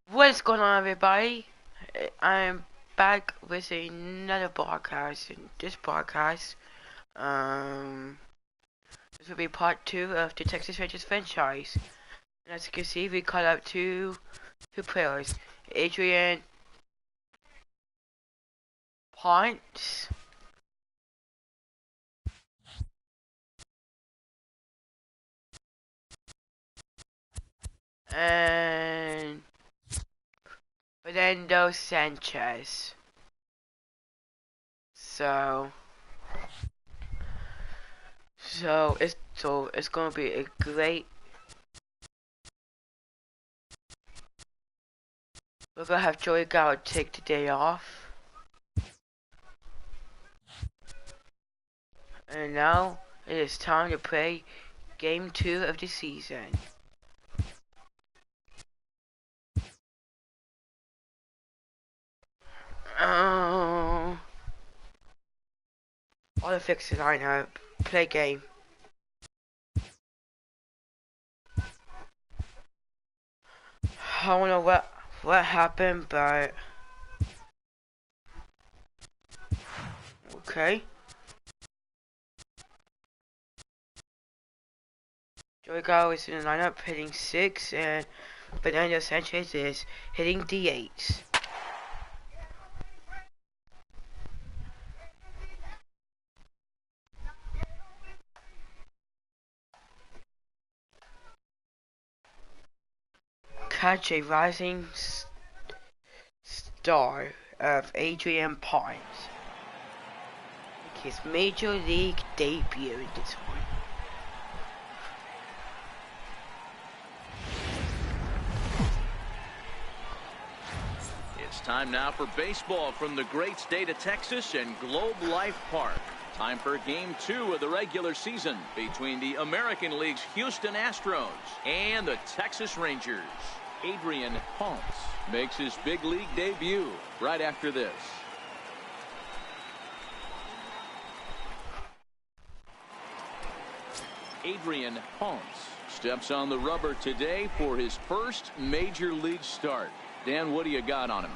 What's going on, everybody? I'm back with another podcast. In this podcast, this will be part 2 of the Texas Rangers franchise. And as you can see, we caught up two players, Adrian Ponce and Fernando Sanchez. So it's gonna be a great. We're gonna have Joey Gallo take the day off, and now it is time to play Game 2 of the season. All to fix the lineup. Play game. I don't know what happened, but okay. Joey Gallo is in the lineup hitting 6, and Fernando Sanchez is hitting D8s. Catch a rising star of Adrian Ponce. His major league debut in this one. It's time now for baseball from the great state of Texas and Globe Life Park. Time for Game 2 of the regular season between the American League's Houston Astros and the Texas Rangers. Adrian Ponce makes his big league debut right after this. Adrian Ponce steps on the rubber today for his first major league start. Dan, what do you got on him?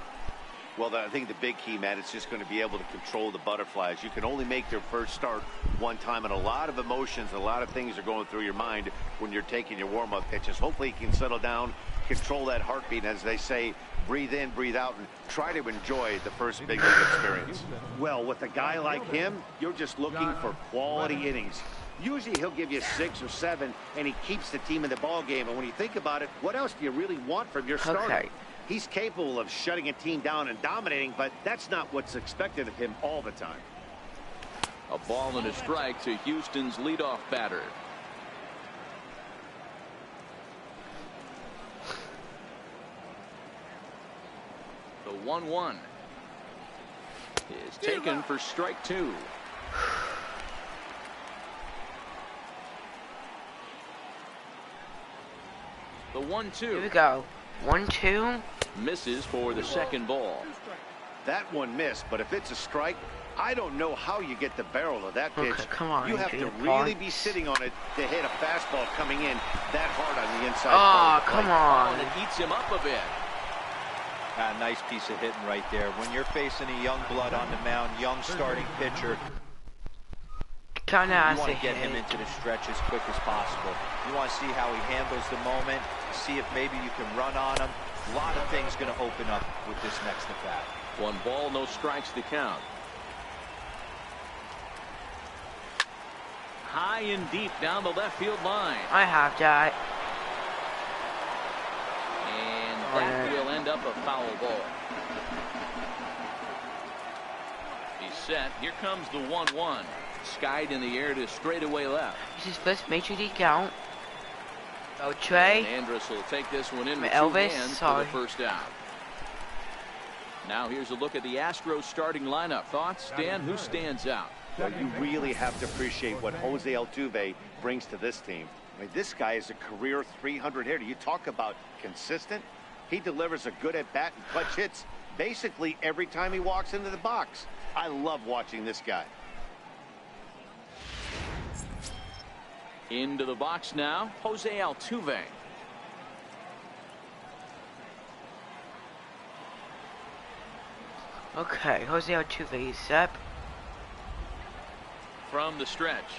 Well, I think the big key, Matt, is just going to be able to control the butterflies. You can only make their first start one time, and a lot of emotions, a lot of things are going through your mind when you're taking your warm-up pitches. Hopefully he can settle down, control that heartbeat, as they say, breathe in, breathe out, and try to enjoy the first big league experience. Well, with a guy like him, you're just looking for quality innings. Usually he'll give you 6 or 7, and he keeps the team in the ball game. And when you think about it, what else do you really want from your starter? Okay. He's capable of shutting a team down and dominating, but that's not what's expected of him all the time. A ball and a strike to Houston's leadoff batter. The 1-1 is taken for strike 2. The 1-2. Here we go. 1-2. Misses for the second ball. That one missed, but if it's a strike, I don't know how you get the barrel of that pitch. Okay, come on, you have to Adrian really Ponce. be sitting on it to hit a fastball coming in that hard on the inside. Oh, come on. And it eats him up a bit. Nice piece of hitting right there. When you're facing a young blood on the mound, young starting pitcher, Kinda you has want to to get hit him it. into the stretch as quick as possible. You want to see how he handles the moment, see if maybe you can run on him. A lot of things going to open up with this next at bat. 1 ball, no strikes to count. High and deep down the left field line. I have that. And that will end up a foul ball. He's set. Here comes the 1-1. Skied in the air to straightaway left. This is first major league count. So Trey. And Andrus will take this one in with Elvis, 2 hands for sorry. the first out. Now here's a look at the Astros starting lineup. Thoughts, Dan? Who stands out? Well, you really have to appreciate what Jose Altuve brings to this team. I mean, this guy is a career 300 hitter. You talk about consistent. He delivers a good at-bat and clutch hits basically every time he walks into the box. I love watching this guy. Into the box now, Jose Altuve. Okay, Jose Altuve, Zep. From the stretch.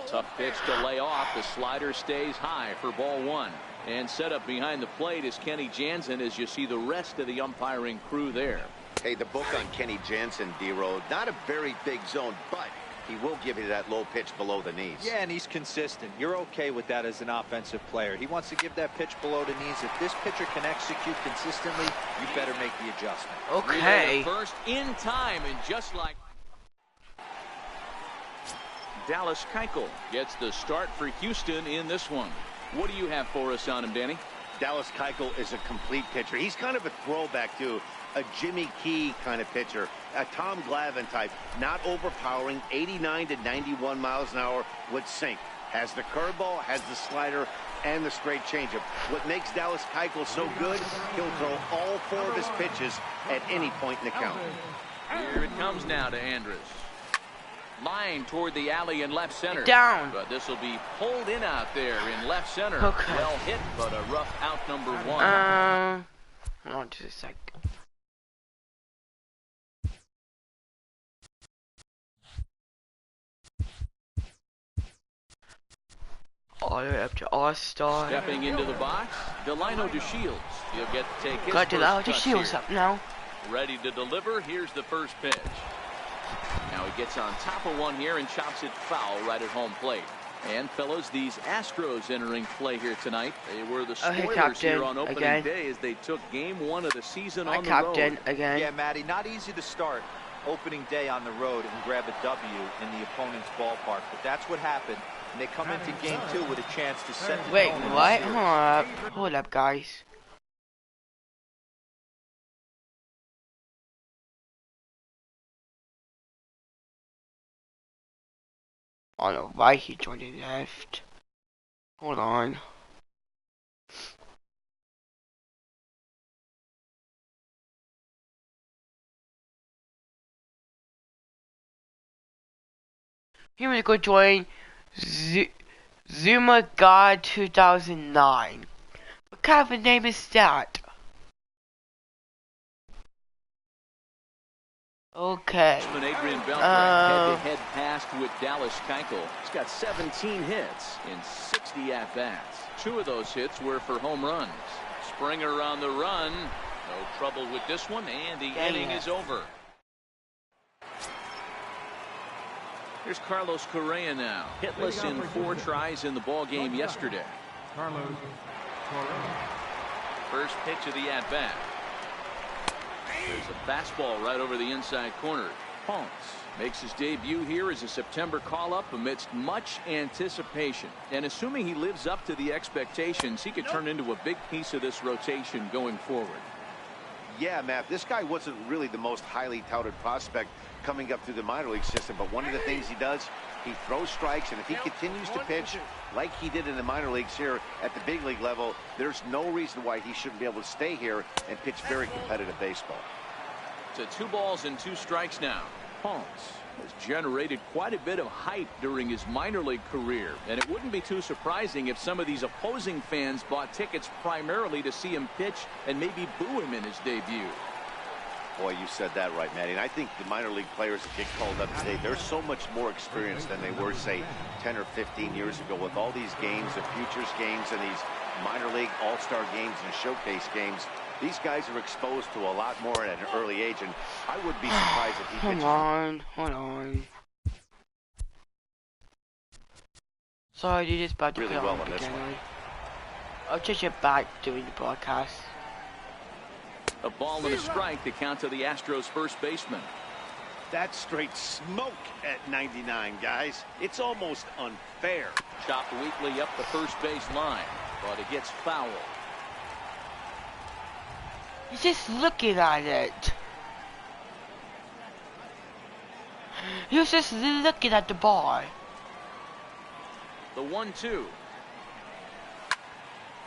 Tough pitch to lay off. The slider stays high for ball one. And set up behind the plate is Kenny Jansen as you see the rest of the umpiring crew there. Hey, the book on Kenny Jansen, D-Road, not a very big zone, but he will give you that low pitch below the knees. Yeah, and he's consistent. You're okay with that as an offensive player. He wants to give that pitch below the knees. If this pitcher can execute consistently, you better make the adjustment. Okay. First in time, and just like Dallas Keuchel gets the start for Houston in this one. What do you have for us on him, Danny? Dallas Keuchel is a complete pitcher. He's kind of a throwback to a Jimmy Key kind of pitcher, a Tom Glavine type, not overpowering, 89 to 91 miles an hour with sink. Has the curveball, has the slider, and the straight changeup. What makes Dallas Keuchel so good, he'll throw all four of his pitches at any point in the count. Here it comes now to Andrus. Line toward the alley in left center. Down. But this will be pulled in out there in left center. Okay. Well hit, but a rough out number one. Hold on just a sec. All the way up to All-Star. Stepping into the box, Delino DeShields. He'll get to take his Got first Delino touch DeShields here. up now. Ready to deliver. Here's the first pitch. Now he gets on top of one here and chops it foul right at home plate. And fellas, these Astros entering play here tonight. They were the spoilers Captain, here on opening again. day as they took game one of the season Hi, on the Captain, road. again. Yeah, Matty, not easy to start opening day on the road and grab a W in the opponent's ballpark, but that's what happened. And they come into game two with a chance to set the Wait, tone in the what? series. Hold up, guys. I don't know why he joined the left. Hold on. He was going to join Zuma God 2009. What kind of a name is that? Okay. Adrian Beltre head-to-head passed with Dallas Keuchel. He's got 17 hits in 60 at-bats. 2 of those hits were for home runs. Springer on the run. No trouble with this one, and the inning is over. Here's Carlos Correa now. Hitless in 4 tries in the ball game yesterday. Carlos Correa. First pitch of the at-bat. There's a fastball right over the inside corner. Ponce makes his debut here as a September call-up amidst much anticipation. And assuming he lives up to the expectations, he could turn into a big piece of this rotation going forward. Yeah, Matt, this guy wasn't really the most highly touted prospect coming up through the minor league system, but one of the things he does, he throws strikes, and if he continues to pitch like he did in the minor leagues here at the big league level, there's no reason why he shouldn't be able to stay here and pitch very competitive baseball. To 2 balls and 2 strikes now. Ponce has generated quite a bit of hype during his minor league career, and it wouldn't be too surprising if some of these opposing fans bought tickets primarily to see him pitch and maybe boo him in his debut. Boy, you said that right, Matty. And I think the minor league players that get called up today, they're so much more experienced than they were, say, 10 or 15 years ago with all these games, the futures games and these minor league all-star games and showcase games. These guys are exposed to a lot more at an early age, and I wouldn't be surprised if he pitches. Hold on. Sorry, dude, it's about to Really cut well off on this again. one. I'll change it back during the broadcast. A ball and a strike to count to the Astros first baseman. That's straight smoke at 99, guys. It's almost unfair. Chopped weakly up the first base line, but it gets foul. He's just looking at it. He was just looking at the ball. The 1-2.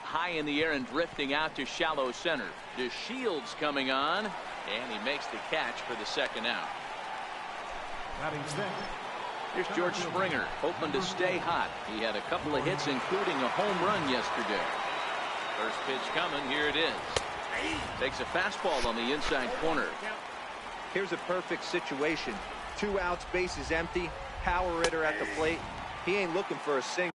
High in the air and drifting out to shallow center. DeShields coming on, and he makes the catch for the second out. Batting second. Here's George Springer, hoping to stay hot. He had a couple of hits, including a home run yesterday. First pitch coming, here it is. Takes a fastball on the inside corner. Here's a perfect situation. 2 outs, bases empty, power hitter at the plate. He ain't looking for a single.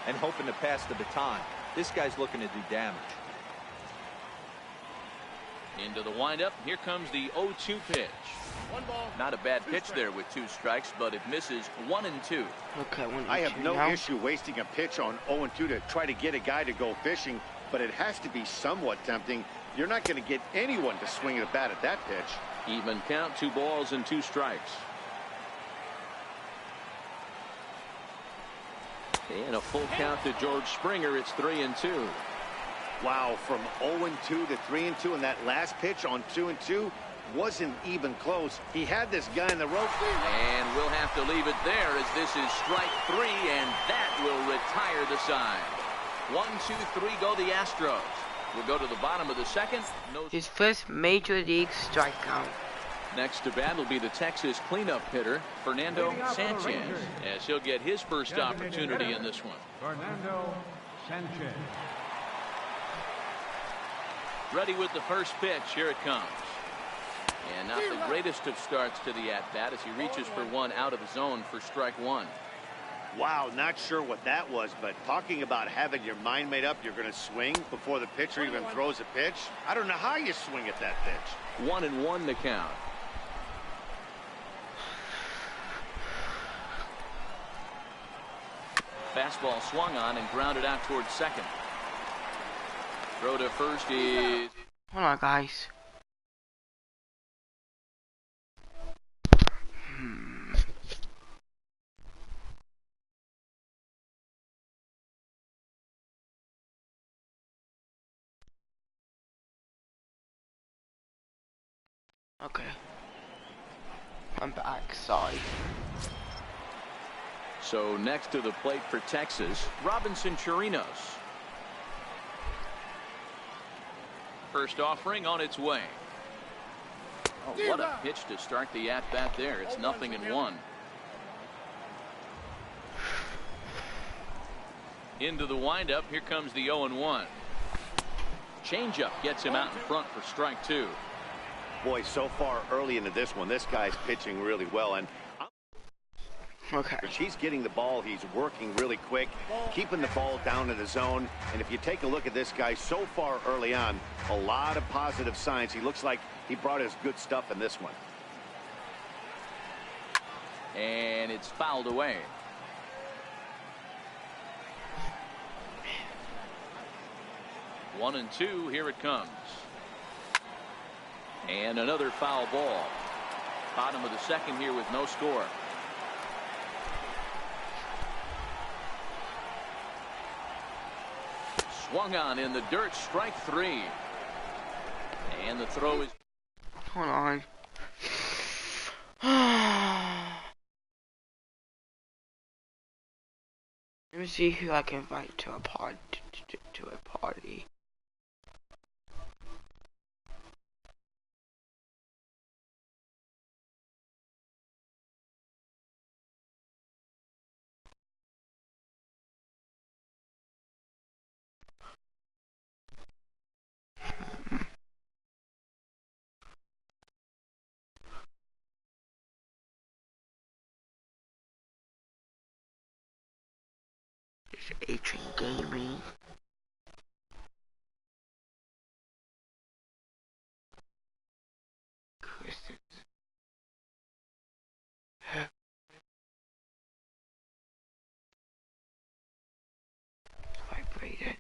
And hoping to pass the baton. This guy's looking to do damage. Into the windup. Here comes the 0-2 pitch. 1 ball. Not a bad pitch there with 2 strikes, but it misses 1 and 2. Okay, 1 and 2 I have no now. issue wasting a pitch on 0-2 to try to get a guy to go fishing, but it has to be somewhat tempting. You're not going to get anyone to swing at a bat at that pitch. Even count, 2 balls and 2 strikes. And a full count to George Springer. It's 3 and 2. Wow, from 0-2 to 3-2, and that last pitch on 2-2 wasn't even close. He had this guy in the rope. And we'll have to leave it there as this is strike 3, and that will retire the side. 1, 2, 3 go the Astros. We'll go to the bottom of the second. His first major league strikeout. Next to bat will be the Texas cleanup hitter, Fernando Sanchez, as he'll get his first opportunity in this one. Fernando Sanchez. Ready with the first pitch. Here it comes. And not the greatest of starts to the at-bat as he reaches for 1 out of the zone for strike 1. Wow, not sure what that was, but talking about having your mind made up, you're going to swing before the pitcher even throws a pitch. I don't know how you swing at that pitch. 1-1 the count. Fastball swung on and grounded out towards second. Throw to first is... Hold on, guys. Okay. I'm back, sorry. So next to the plate for Texas, Robinson Chirinos. First offering on its way. Oh, what a pitch to start the at-bat there. It's 0-1. Into the windup. Here comes the 0-1. Changeup gets him out in front for strike 2. Boy, so far early into this one, this guy's pitching really well. And okay, he's getting the ball. He's working really quick, keeping the ball down in the zone. And if you take a look at this guy so far early on, a lot of positive signs. He looks like he brought his good stuff in this one. And it's fouled away. One and two. Here it comes. And another foul ball. Bottom of the second here with no score. Swung on in the dirt. Strike 3. And the throw is... hold on. Let me see who I can invite to a party. Atrium Gaming. Vibrated.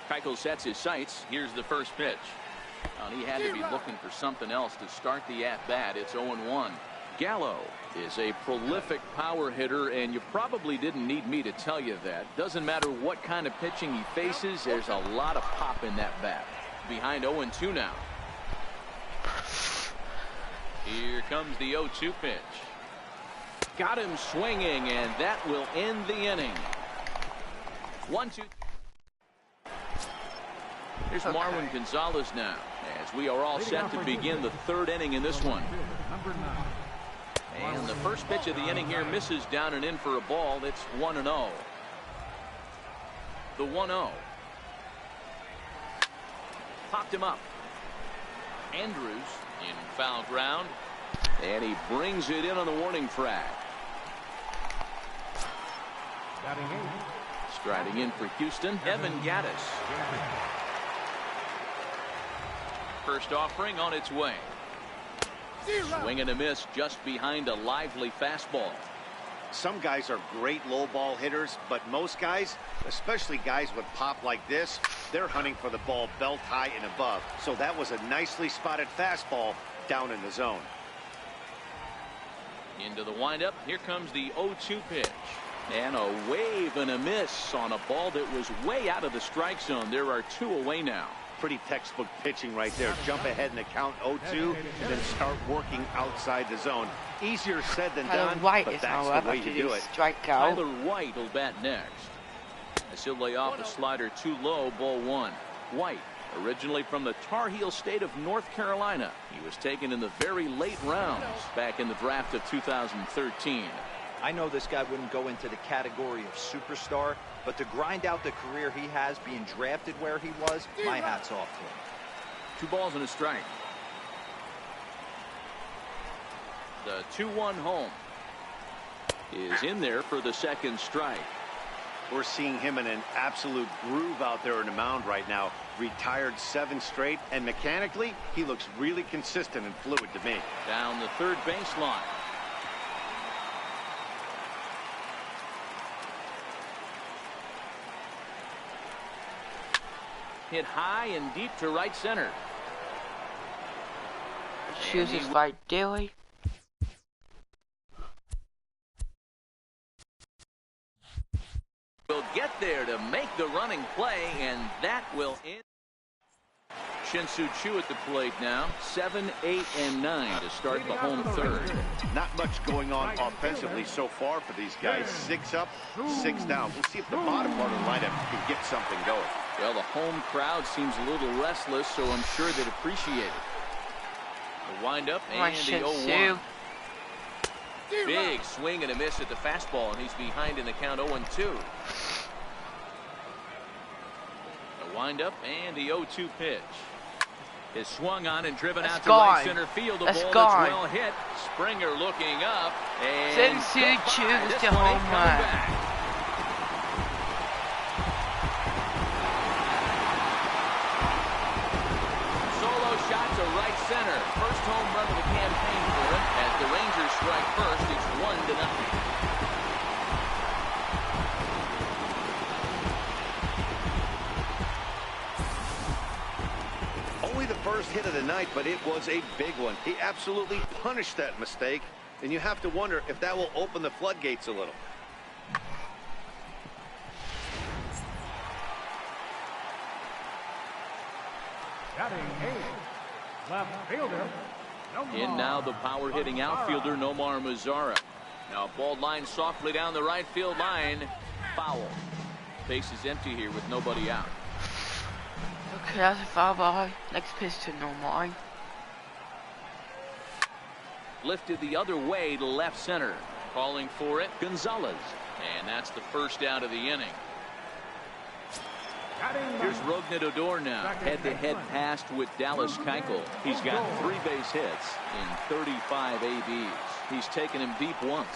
Keuchel sets his sights. Here's the first pitch. He had to be looking for something else to start the at-bat. It's 0-1. Gallo is a prolific power hitter, and you probably didn't need me to tell you that. Doesn't matter what kind of pitching he faces, there's a lot of pop in that bat. Behind 0-2 now. Here comes the 0-2 pitch. Got him swinging, and that will end the inning. 1-2. Here's Marwin Gonzalez now, as we are all set to begin the third inning in this one. And the first pitch of the inning here misses down and in for a ball. It's 1-0. The 1-0. Popped him up. Andrews in foul ground. And he brings it in on the warning track. Striding in for Houston, Evan Gattis. First offering on its way. Swing and a miss just behind a lively fastball. Some guys are great low ball hitters, but most guys, especially guys with pop like this, they're hunting for the ball belt high and above. So that was a nicely spotted fastball down in the zone. Into the windup. Here comes the 0-2 pitch. And a wave and a miss on a ball that was way out of the strike zone. There are two away now. Pretty textbook pitching right there. Jump ahead in the count 0-2 and then start working outside the zone. Easier said than done, but that's the way to do it. Tyler White will bat next. As he'll lay off a slider too low, ball one. White, originally from the Tar Heel state of North Carolina. He was taken in the very late rounds back in the draft of 2013. I know this guy wouldn't go into the category of superstar, but to grind out the career he has being drafted where he was, my hat's off to him. 2 balls and a strike. The 2-1 home is in there for the second strike. We're seeing him in an absolute groove out there in the mound right now. Retired 7 straight, and mechanically, he looks really consistent and fluid to me. Down the third baseline. Hit high and deep to right center. Chooses right daily. Will get there to make the running play, and that will end. Shin-Soo Choo at the plate now. 7, 8, and 9 to start the home third. Not much going on offensively so far for these guys. 6 up, 6 down. We'll see if the bottom part of the lineup can get something going. Well, the home crowd seems a little restless, so I'm sure they'd appreciate it. The windup and the 0-1. Big swing and a miss at the fastball, and he's behind in the count 0-2. The windup and the 0-2 pitch. Is swung on and driven out to right center field. A ball that's well hit. Springer looking up. And Shin-Soo Choo to home run. Right center. First home run of the campaign for him. As the Rangers strike first, it's 1-0. Only the first hit of the night, but it was a big one. He absolutely punished that mistake, and you have to wonder if that will open the floodgates a little. Batting 8. Left fielder, in now the power hitting outfielder Nomar Mazara. Now ball line softly down the right field line. Foul. Base is empty here with nobody out. Okay, that's a foul ball. Next pitch to Nomar. Lifted the other way to left center. Calling for it, Gonzalez. And that's the first out of the inning. Here's Rougned Odor now, head-to-head passed with Dallas Keuchel. He's got 3 base hits in 35 ABs. He's taken him deep once.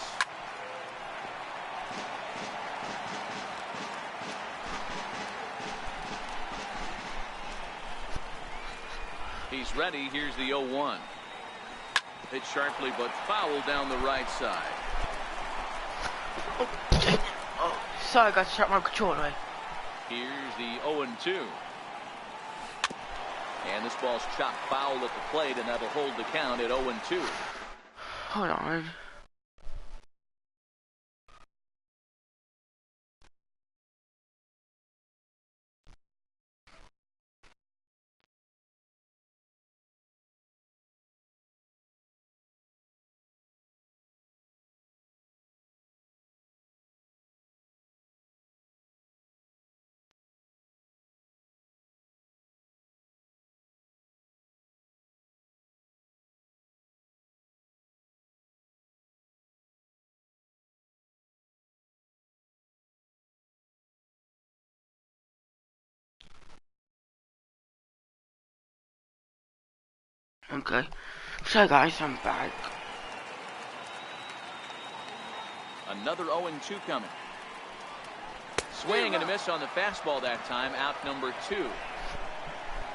He's ready. Here's the 0-1. Hit sharply, but foul down the right side. Oh, sorry, I got to shut my controller. Here's the 0-2. And this ball's chopped foul at the plate, and that'll hold the count at 0-2. Hold on. Okay. So guys, I'm back. Another 0-2 coming. Swing and a miss on the fastball that time. Out number 2.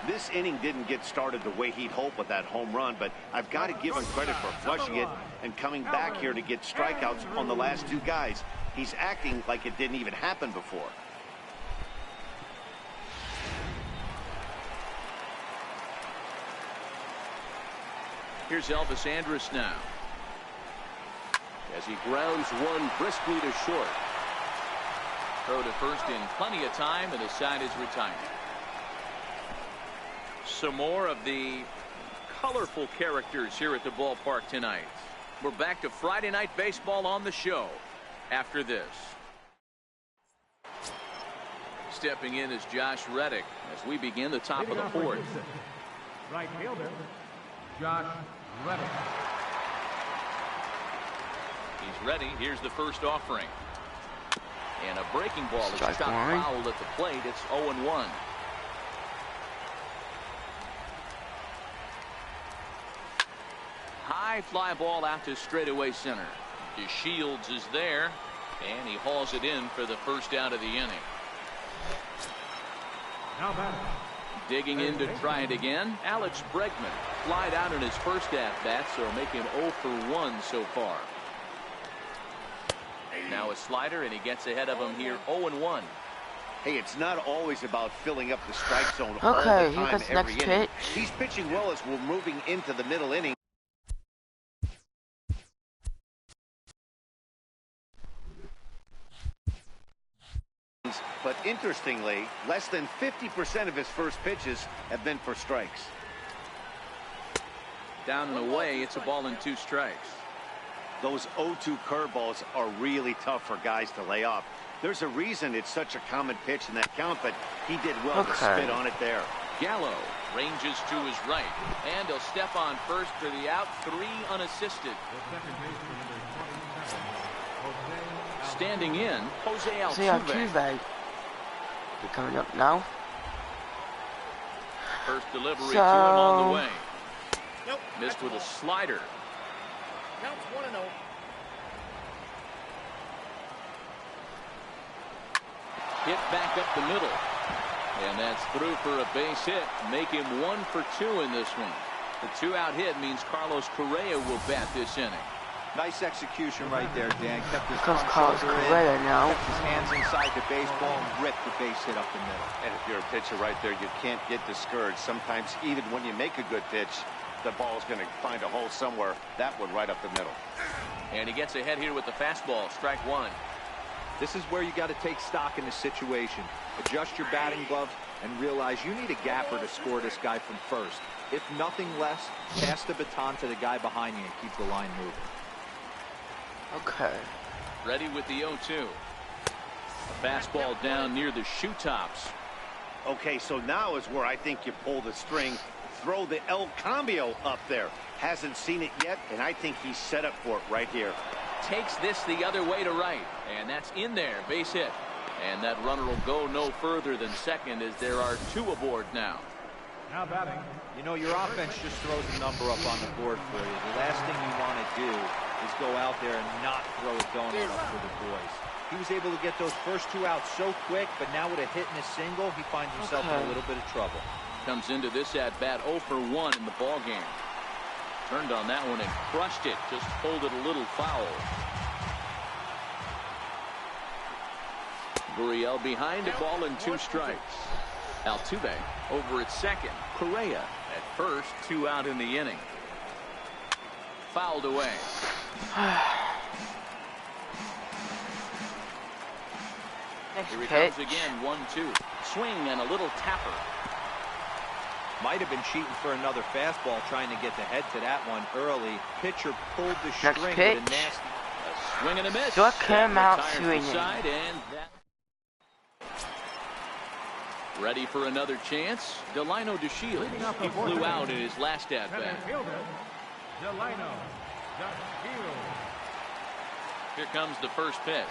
This inning didn't get started the way he'd hoped with that home run, but I've got to give him credit for flushing it and coming back here to get strikeouts on the last 2 guys. He's acting like it didn't even happen before. Here's Elvis Andrus now, as he grounds one briskly to short. Throw to first in plenty of time, and the side is retired. Some more of the colorful characters here at the ballpark tonight. We're back to Friday Night Baseball on the show after this. Stepping in is Josh Reddick as we begin the top of the 4th. Right fielder, Josh Reddick. He's ready. Here's the first offering. And a breaking ball is Strike shot one. foul at the plate. It's 0-1. High fly ball out to straightaway center. DeShields is there, and he hauls it in for the first out of the inning. Now batting, Digging in to try it again, Alex Bregman flied out in his first at-bat, so making 0 for 1 so far. Now a slider, and he gets ahead of him here, 0-1. Hey, it's not always about filling up the strike zone all the Okay, here time goes the every next inning. pitch. He's pitching well as we're moving into the middle inning. But interestingly, less than 50% of his first pitches have been for strikes. Down and away, it's a ball and 2 strikes. Those 0-2 curveballs are really tough for guys to lay off. There's a reason it's such a common pitch in that count, but he did well to Okay. spit on it there. Gallo ranges to his right, and he'll step on first for the out, 3 unassisted. the second baseman, number 27, Jose Standing in, Jose See Altuve. Altuve. They're coming up now. First delivery So- to him on the way. Nope. Missed with a slider. Counts 1-0. Hit back up the middle. And that's through for a base hit. Make him 1 for 2 in this one. The 2-out hit means Carlos Correa will bat this inning. Nice execution right there, Dan. Kept his Because front Carlos shoulder in, Correa now. kept his hands inside the baseball, and ripped the base hit up the middle. And if you're a pitcher right there, you can't get discouraged. Sometimes even when you make a good pitch, the ball's going to find a hole somewhere. That one right up the middle. And he gets ahead here with the fastball. Strike 1. This is where you got to take stock in this situation. Adjust your batting gloves and realize you need a gapper to score this guy from first. If nothing less, pass the baton to the guy behind you and keep the line moving. Okay. Ready with the 0-2. A fastball down near the shoe tops. Okay, so now is where I think you pull the string. Throw the El Cambio up there. Hasn't seen it yet, and I think he's set up for it right here. Takes this the other way to right, and that's in there. Base hit. And that runner will go no further than second, as there are 2 aboard now. Now batting, You know, your offense just throws a number up on the board for you. The last thing you want to do is go out there and not throw a donut up for the boys. He was able to get those first 2 outs so quick, but now with a hit and a single, he finds himself in a little bit of trouble. Comes into this at-bat 0 for 1 in the ball game. Turned on that one and crushed it. Just pulled it a little foul. Gurriel behind, a ball and 2 strikes. Altuve over at second. Correa at first. 2 out in the inning. Fouled away. Next Here he pitch. comes again. 1-2. Swing and a little tapper. Might have been cheating for another fastball, trying to get the head to that one early. Pitcher pulled the Next string pitch. with a nasty. A swing and a miss. Struck him out Retired to swinging. side, and that. Ready for another chance. Delino DeShields. Leading off the He fourth flew inning. out in his last at center bat. fielder, Delino DeShields. Here comes the first pitch.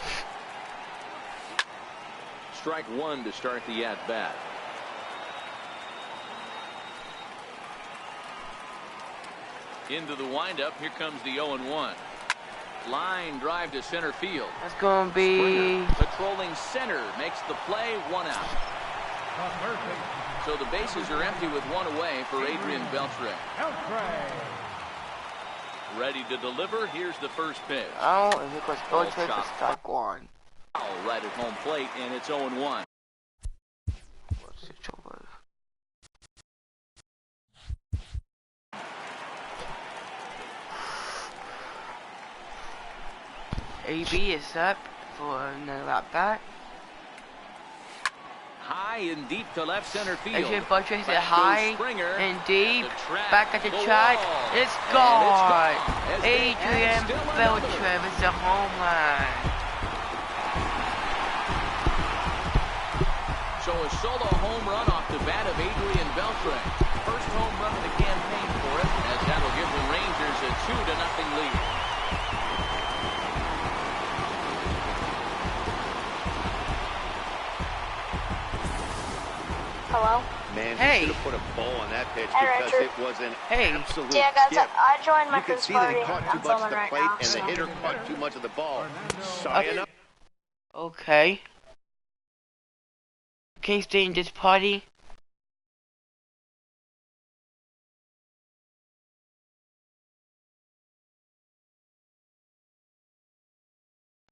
Strike 1 to start the at bat. Into the windup. Here comes the 0-1. Line drive to center field. That's gonna be Springer, patrolling center, makes the play. 1 out. So the bases are empty with 1 away for Adrian Beltre. Ready to deliver. Here's the first pitch. oh, and here goes Beltre for strike 1. Right at home plate, and it's 0-1. AB is up for another at bat. High and deep to left center field. Adrian Beltre hit it Back high goes Springer and deep. at the track, Back at the track. wall. It's And gone. As they Adrian add still Beltre another. with the home run. So a solo home run off the bat of Adrian Beltre. First home run of the campaign for him, as that'll give the Rangers a 2-0 lead. Hello? Man, Hey. he should have put a bow on that pitch Hey, because Richard. it was an Hey. absolute Yeah, guys, gift. I joined my You can first see that party. he caught too I'm much filming of the right plate now. and the so- hitter caught too much of the ball. Okay. Okay. Can you stay in this party?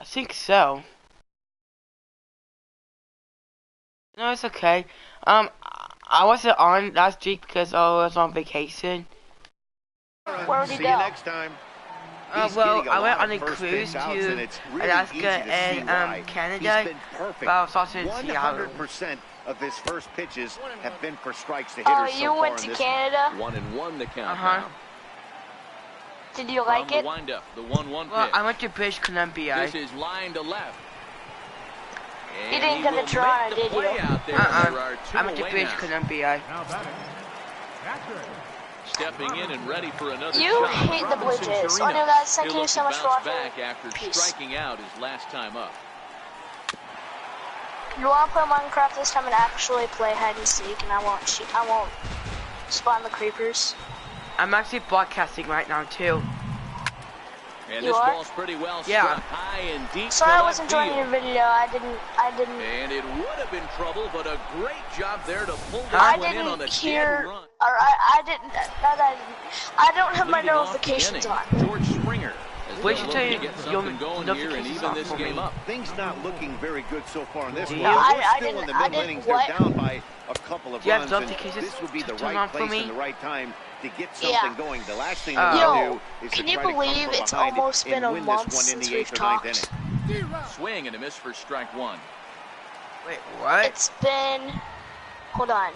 I think so. No, it's okay. I wasn't on last week because I was on vacation. Where would See you you go? next time. He's Well, getting I went lot on a of first cruise pitch outs, and to it's really Alaska easy to see and why. Canada. He's been perfect. But I was also in Seattle. 100% of his first pitches have been for strikes to Oh, hitters so you far went in to this. Canada? 1-1 the count Uh-huh. now. Did you From like the it? windup, the 1-1 Well, pitch. I went to British Columbia. This is line to left. And You didn't he go to will Toronto, make the did you? play out there. There are 2 I went to away British now. Columbia. Now batting. Catcher. Stepping in and ready for another You shot. hate the Blue Robinson Jays. Chirinos. Anyway, guys, thank He'll you look so to much for bounce watching. back after Peace. striking out his last time up. You want to play Minecraft this time and actually play hide and seek, and I won't spawn the creepers. I'm actually broadcasting right now too. And You this are? ball's pretty well Yeah. struck high and deep. Sorry to I left wasn't joining field. your video. I didn't. And it would have been trouble, but a great job there to pull this I one in on the didn't dead hear, run. or I didn't. Not that I don't have my Leading off the notifications inning, on. George Springer. As Wait they till look to you- get your something going here and notifications even off this for game me. up. Things not looking very good so far in this one. No, We're I still didn't- in the I middle didn't innings. what? They're down by a couple of Do you have runs, and notifications this would be the turned right on for place me? and the right time to get Yeah. something going. The last thing they Yo, want to do is can to you try to come believe from it's behind almost and been a win month this one in since the we've 8th or 9th talked? inning. Swing and a miss for strike 1. Wait, what? It's been. Hold on.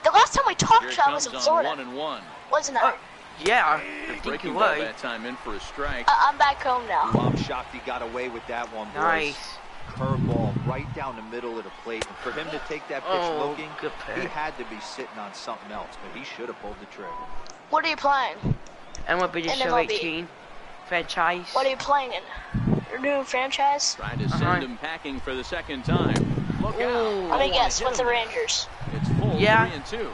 The last time we Here talked, it I was comes in on Florida, 1-1. wasn't I? Yeah, I think Breaking you ball would. that time in for a strike. I'm back home now. I'm shocked he got away with that one, boys. Nice. Curveball right down the middle of the plate. And for him to take that pitch Oh, looking, good he pitch. had to be sitting on something else, but he should have pulled the trigger. What are you playing? MLB The And Show MLB. 18 franchise. What are you playing in? Your new franchise? Trying to send him packing for the second time. Look out. Ooh. Let me Don't guess, wanna with hit the him there. Rangers. It's full Yeah. 3-2.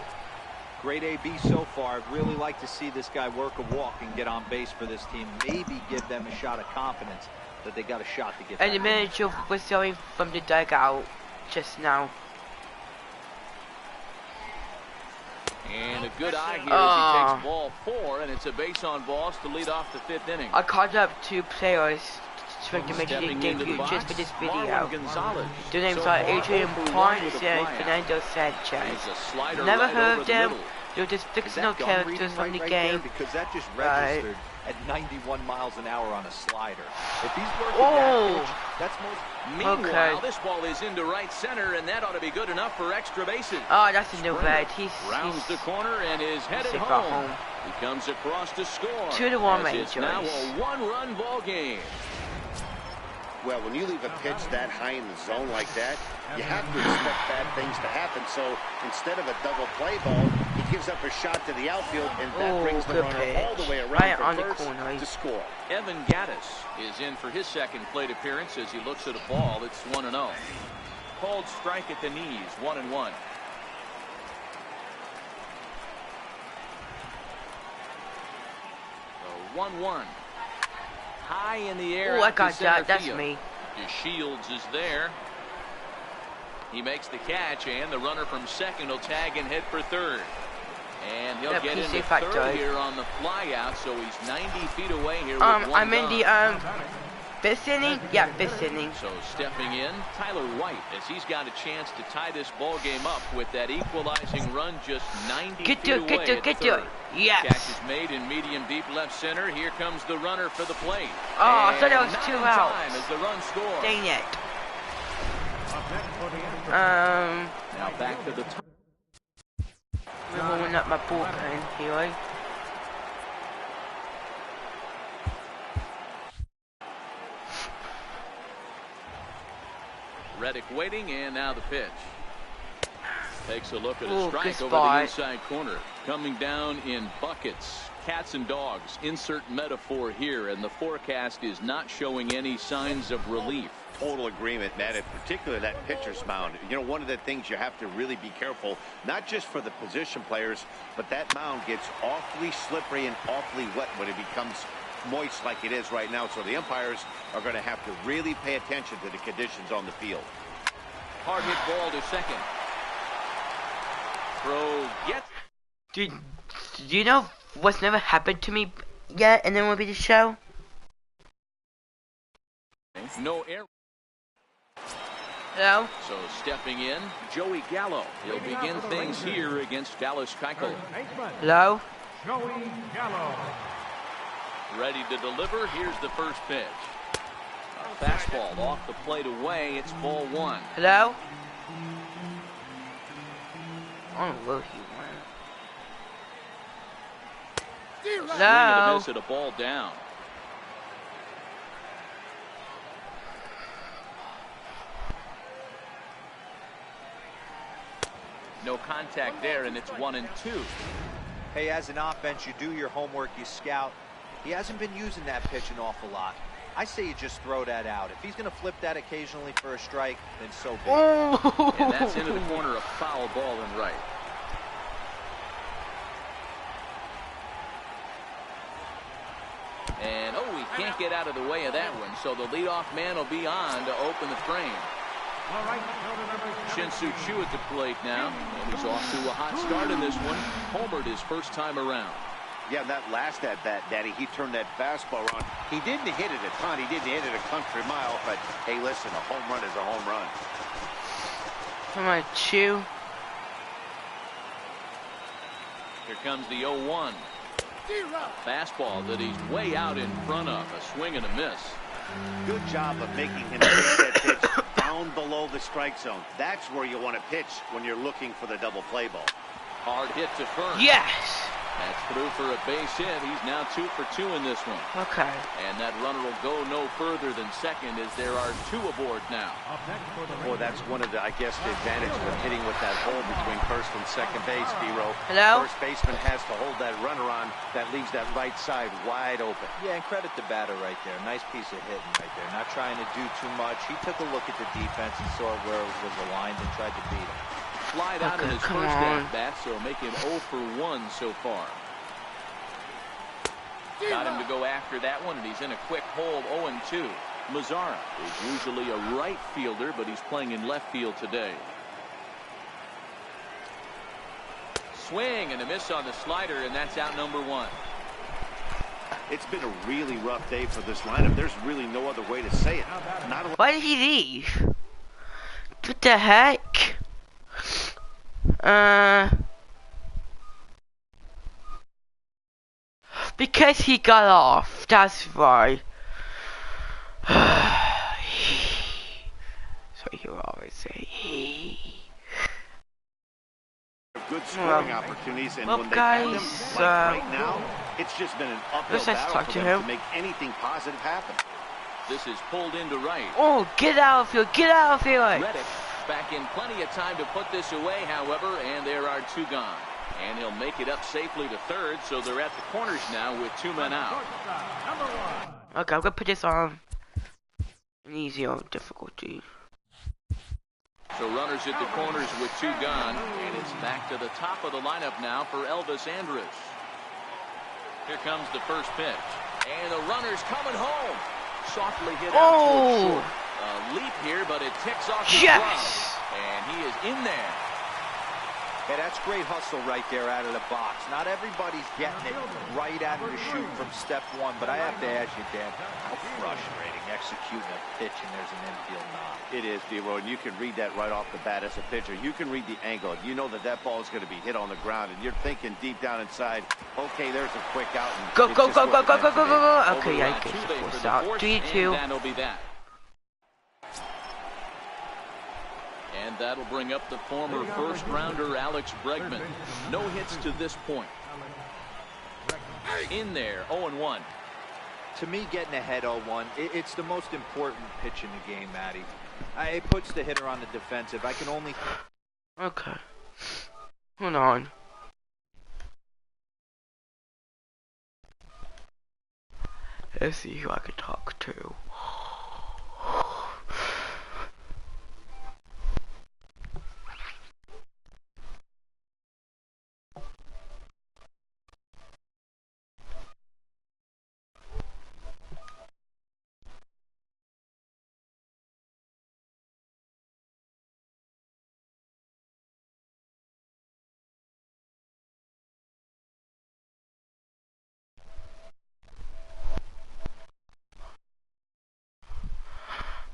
Great AB so far. I'd really like to see this guy work a walk and get on base for this team. Maybe give them a shot of confidence that they got a shot to get And the back. manager was going from the dugout just now. And a good eye here as he Ah. takes ball 4, and it's a base on balls to lead off the 5th inning. I called up 2 players to make their Stepping into the debut box, just for this video. Marwin Gonzalez. Their names So are far, Adrian 0 for 1 Barnes with a and flyout. Fernando Sanchez. He's a slider Never right heard over of the them. middle. They're just Is fictional that gun characters reading from the right there? game. Because that just Right. registered at 91 miles an hour on a slider. If he's working Oh. that pitch, that's most... Meanwhile, Okay. this ball is into right center, and that ought to be good enough for extra bases. Oh, that's a new Springer red. rounds the corner and is headed safe at home. home. He comes across to score. 2-1 as it's now Rangers. a 1-run ball game. Well, when you leave a pitch that high in the zone like that, you have to expect bad things to happen. So instead of a double play ball, he gives up a shot to the outfield, and that Oh, brings the good runner all the way pitch. around Right from on the first corner. to score. Evan Gattis is in for his second plate appearance as he looks at a ball. It's 1-0. Called strike at the knees, 1-1. 1-1. High in the air. Oh, I out to got center that. That's field. me. Shields is there. He makes the catch, and the runner from second will tag and head for third. And he'll That get PC into factoid. third here on the flyout, so he's 90 feet away here with one I'm in the gone. fifth inning. Yeah, fifth inning. So stepping in, Tyler White, as he's got a chance to tie this ball game up with that equalizing run just 90 Get feet to it, away get to it, at get to it. third. Yes. Catch is made in medium deep left center. Here comes the runner for the plate. Oh, I thought that And was not 2 in outs. time as the run scores. Dang it. Now back to the top. I'm warming up my bullpen here. Reddick waiting, and now the pitch. Takes a look at a Ooh, strike good over the spot. inside corner. Coming down in buckets. Cats and dogs. Insert metaphor here, and the forecast is not showing any signs of relief. Total agreement, Matt, in particular that pitcher's mound. You know, one of the things you have to really be careful, not just for the position players, but that mound gets awfully slippery and awfully wet when it becomes moist like it is right now. So the umpires are going to have to really pay attention to the conditions on the field. Hard hit ball to second. Throw gets. Do you know what's never happened to me yet in the MLB show? No air. Hello? So stepping in, Joey Gallo. He'll begin things here against Dallas Keuchel. Hello? Joey Gallo. Ready to deliver. Here's the first pitch. A fastball off the plate away. It's ball one. Hello? I don't know where he went. Swing and a Hello? miss at a ball down. No contact there, and it's 1-2. Hey, as an offense, you do your homework, you scout. He hasn't been using that pitch an awful lot. I say you just throw that out. If he's going to flip that occasionally for a strike, then so be it. Oh! And that's into the corner, a foul ball and right. And, oh, he can't get out of the way of that one, so the leadoff man will be on to open the frame. All right, fielder number Shin-Soo Choo at the plate now, and he's off to a hot start in this one. Homered his first time around. Yeah, that last at bat, Daddy, he turned that fastball around. He didn't hit it a ton. He didn't hit it a country mile, but hey, listen, a home run is a home run. Come on, Chew. Here comes the 0-1. Fastball that he's way out in front of. A swing and a miss. Good job of making him take that pitch down below the strike zone. That's where you want to pitch when you're looking for the double play ball. Hard hit to first. Yes! That's through for a base hit. He's now 2 for 2 in this one. Okay. And that runner will go no further than second as there are 2 aboard now. up next for the Boy, that's one of the, I guess, the advantages of hitting with that hole between first and second base, D-Row. Hello? First baseman has to hold that runner on. That leaves that right side wide open. Yeah, and credit the batter right there. Nice piece of hitting right there. Not trying to do too much. He took a look at the defense and saw where it was aligned and tried to beat him. Flied out in Okay, his come first on. at-bat, so make him 0 for 1 so far. Got him to go after that one, and he's in a quick hole, 0-2. Mazzara is usually a right fielder, but he's playing in left field today. Swing and a miss on the slider, and that's out number 1. It's been a really rough day for this lineup. There's really no other way to say it. Not a Why did he leave? What the heck? Because he got off. That's why. So you always say he. good scoring Well, opportunities, and well, when they have them guys, like right now, it's just been an uphill let's just battle talk for to them him. to make anything positive happen. This is pulled into right. Oh, get out of here! Get out of here! Reddick back in plenty of time to put this away, however, and there are 2 gone. And he'll make it up safely to third, so they're at the corners now with 2 men out. shortstop, number 1. Okay, I'm gonna put this on an easier difficulty. So runners at the corners with 2 gone, and it's back to the top of the lineup now for Elvis Andrus. Here comes the first pitch. And the runner's coming home. Softly hit out to short. A leap here, but it ticks off his glove. And he is in there. Hey, that's great hustle right there out of the box. Not everybody's getting it right out of the chute from step one, but I have to ask you, Dan, how frustrating executing a pitch and there's an infield knock. It is, D-Roy, and you can read that right off the bat as a pitcher. You can read the angle. You know that that ball is going to be hit on the ground, and you're thinking deep down inside, okay, there's a quick out. And go. Okay, I get it. Force out. 3-2. That'll be that. And that'll bring up the former first-rounder Alex Bregman. No hits to this point. In there, 0-1. To me, getting ahead 0-1, it's the most important pitch in the game, Matty. It puts the hitter on the defensive. I can only... Okay. Hold on. Let's see who I can talk to.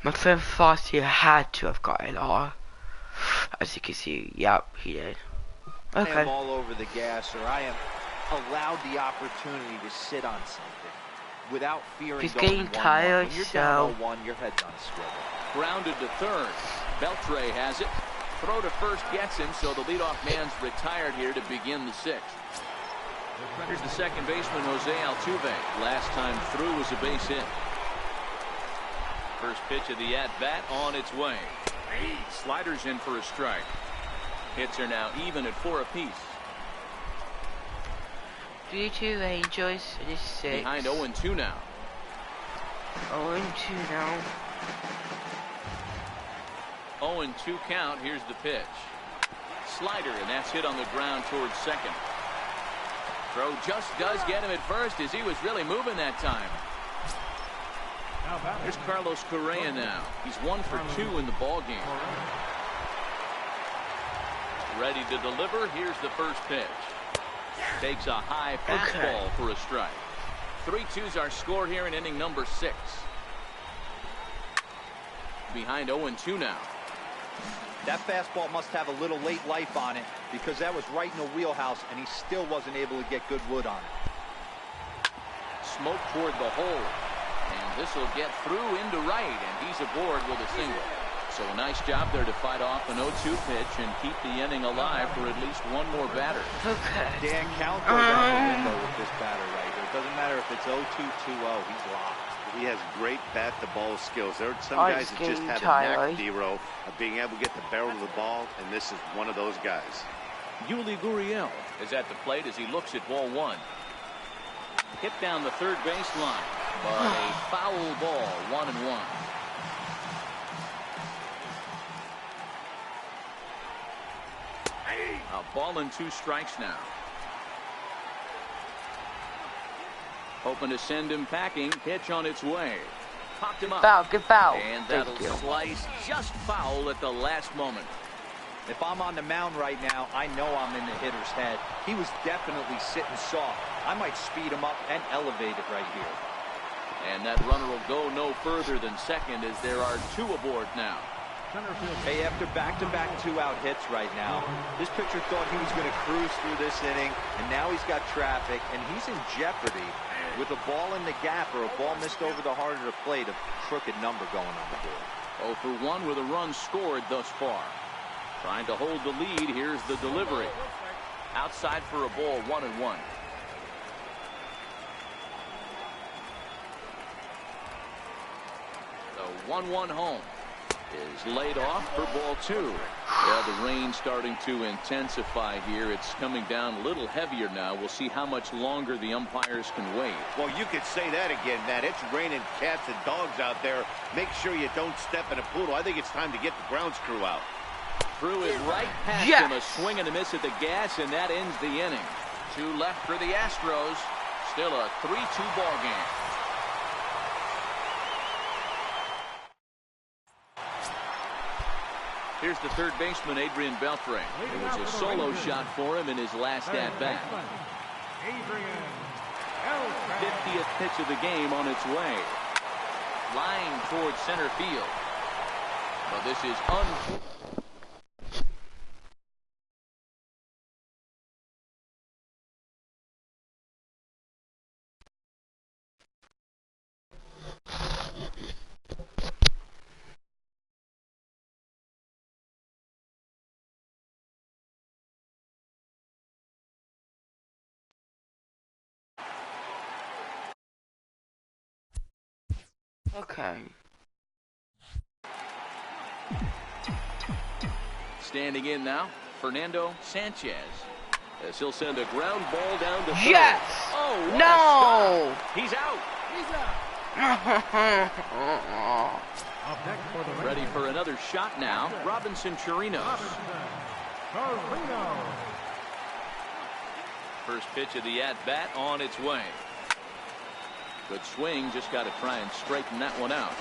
My friend Fossey had to have got it all. As you can see, yep, he did. Okay. I am all over the gas, or I am allowed the opportunity to sit on something without fearing he's going getting tired, when you're so... down 0-1, your head's on a swivel. Grounded to third. Beltre has it. Throw to first gets him, so the leadoff man's retired here to begin the sixth. Here's the second baseman, Jose Altuve. Last time through was a base hit. First pitch of the at-bat on its way. Sliders in for a strike. Hits are now even at 4 apiece. 3-2 Angels. It is 6. Behind 0-2 now. 0-2 now. 0-2 count. Here's the pitch. Slider, and that's hit on the ground towards second. Throw just does get him at first as he was really moving that time. Here's Carlos Correa now. He's 1 for 2 in the ball game. Ready to deliver. Here's the first pitch. Takes a high fastball for a strike. 3-2's our score here in inning number 6. Behind 0-2 now. That fastball must have a little late life on it because that was right in the wheelhouse and he still wasn't able to get good wood on it. Smoke toward the hole. And this will get through into right, and he's aboard with a single. So a nice job there to fight off an 0-2 pitch and keep the inning alive for at least one more batter. Okay. Dan, count goes out the window with this batter right here. It doesn't matter if it's 0-2, 2-0, he's locked. He has great bat-to-ball skills. There are some guys that just have a knack, D-Row, of being able to get the barrel of the ball, and this is one of those guys. Yuli Gurriel is at the plate as he looks at ball 1. Hit down the third baseline, but a foul ball, 1-1. A ball and 2 strikes now. Hoping to send him packing. Pitch on its way. Popped him up. Foul, good foul. And that'll slice just foul at the last moment. If I'm on the mound right now, I know I'm in the hitter's head. He was definitely sitting soft. I might speed him up and elevate it right here. And that runner will go no further than second as there are 2 aboard now. Hey, after back-to-back 2-out hits right now, this pitcher thought he was going to cruise through this inning, and now he's got traffic, and he's in jeopardy with a ball in the gap or a ball missed over the heart of the plate, a crooked number going on the board. 0 for 1 with a run scored thus far. Trying to hold the lead. Here's the delivery. Outside for a ball, 1-1. The 1-1 home is laid off for ball 2. Yeah, the rain starting to intensify here. It's coming down a little heavier now. We'll see how much longer the umpires can wait. Well, you could say that again, Matt. It's raining cats and dogs out there. Make sure you don't step in a poodle. I think it's time to get the grounds crew out. Threw it right past him. A swing and a miss at the gas, and that ends the inning. 2 left for the Astros. Still a 3-2 ball game. Here's the third baseman, Adrian Beltre. It was a solo shot for him in his last at-bat. 50th pitch of the game on its way. Flying towards center field. But this is Okay. standing in now, Fernando Sanchez. As he'll send a ground ball down to third. Yes! Oh, what No! a stop. He's out. Ready for another shot now, Robinson Chirinos. First pitch of the at-bat on its way. Good swing, just got to try and straighten that one out.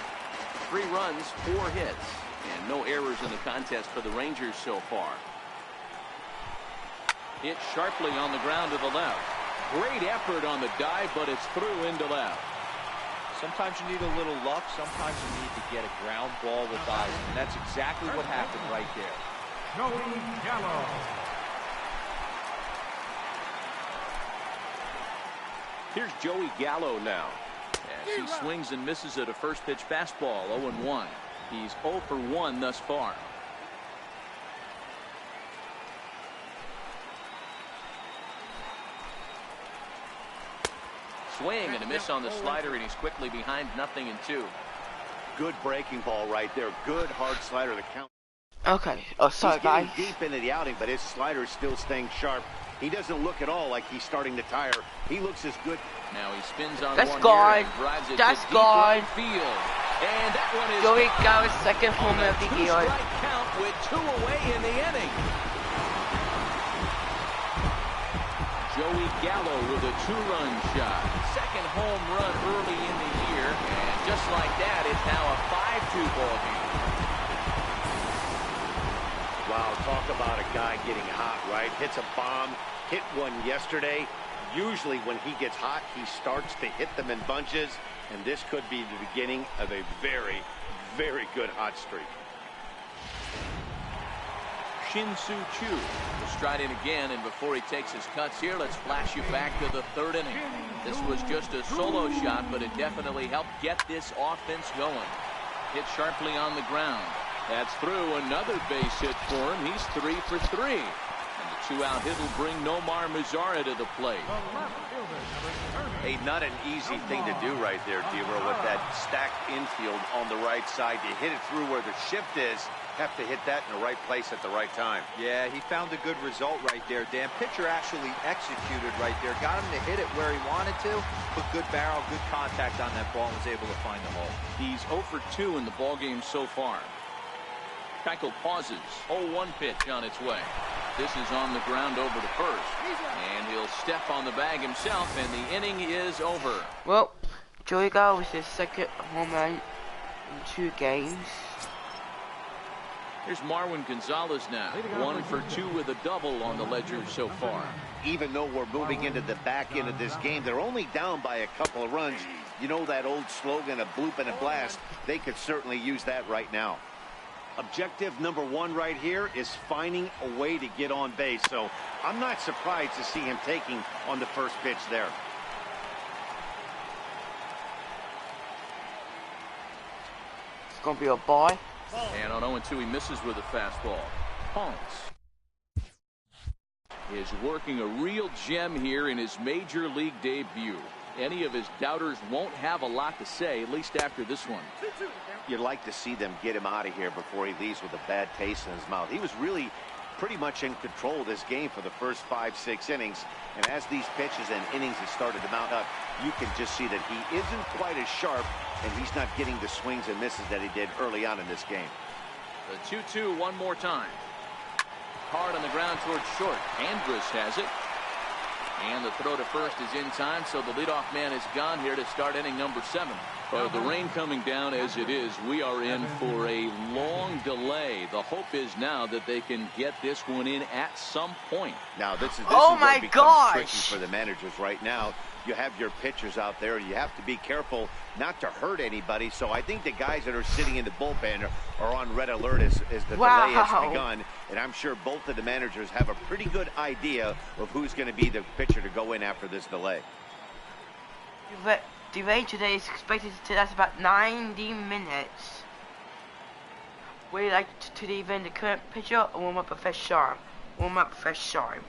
3 runs, 4 hits, and no errors in the contest for the Rangers so far. Hit sharply on the ground to the left. Great effort on the dive, but it's through into left. Sometimes you need a little luck. Sometimes you need to get a ground ball with eyes. And that's exactly what happened right there. Joey Gallo. Here's Joey Gallo now. As he swings and misses at a first pitch fastball, 0-1. He's 0 for 1 thus far. Swing and a miss on the slider, and he's quickly behind 0-2. Good breaking ball right there. Good hard slider. The count. Okay. Oh, sorry, He's getting guys. deep into the outing, but his slider is still staying sharp. He doesn't look at all like he's starting to tire. He looks as good. Now he spins on That's one gone. here and drives it That's to deep gone. right field. And that one is Joey Gallo's second home of the year. two-strike count with 2 away in the inning. Joey Gallo with a 2-run shot. Second home run early in the year. And just like that, it's now a 5-2 ball game. Wow, talk about a guy getting hot, right? Hits a bomb, hit one yesterday. Usually when he gets hot, he starts to hit them in bunches. And this could be the beginning of a very, very good hot streak. Shin-Soo Choo will stride in again, and before he takes his cuts here, let's flash you back to the 3rd inning. This was just a solo shot, but it definitely helped get this offense going. Hit sharply on the ground. That's through. Another base hit for him. He's 3 for 3. And the 2-out hit will bring Nomar Mazara to the plate. Hey, not an easy thing to do right there, Debra, with that stacked infield on the right side. You hit it through where the shift is. Have to hit that in the right place at the right time. Yeah, he found a good result right there, Dan. Pitcher actually executed right there. Got him to hit it where he wanted to. Put good barrel, good contact on that ball, and was able to find the hole. He's 0 for 2 in the ballgame so far. Keuchel pauses. 0-1 pitch on its way. This is on the ground over to first. And he'll step on the bag himself, and the inning is over. Well, Joey Gallo was his second home run in 2 games. Here's Marwin Gonzalez now. 1 for 2 with a double on the ledger so far. Even though we're moving into the back end of this game, they're only down by a couple of runs. You know that old slogan, a bloop and a blast? They could certainly use that right now. Objective number 1 right here is finding a way to get on base. So I'm not surprised to see him taking on the first pitch there. It's going to be a bye. And on 0-2, he misses with a fastball. Ponce is working a real gem here in his major league debut. Any of his doubters won't have a lot to say, at least after this one. You'd like to see them get him out of here before he leaves with a bad taste in his mouth. He was really pretty much in control of this game for the first 5-6 innings. And as these pitches and innings have started to mount up, you can just see that he isn't quite as sharp, and he's not getting the swings and misses that he did early on in this game. The 2-2 one more time. Hard on the ground towards short. Andrus has it. And the throw to first is in time, so the leadoff man is gone here to start inning number 7. Well, the rain coming down as it is, we are in for a long delay. The hope is now that they can get this one in at some point. Now, this is Oh where my it becomes tricky gosh. for the managers right now. You have your pitchers out there. You have to be careful not to hurt anybody. So I think the guys that are sitting in the bullpen are on red alert as the delay has begun. And I'm sure both of the managers have a pretty good idea of who's going to be the pitcher to go in after this delay. The rain today is expected to last about 90 minutes. Would you like to leave in the current pitcher or warm up a fresh arm? Warm up a fresh arm.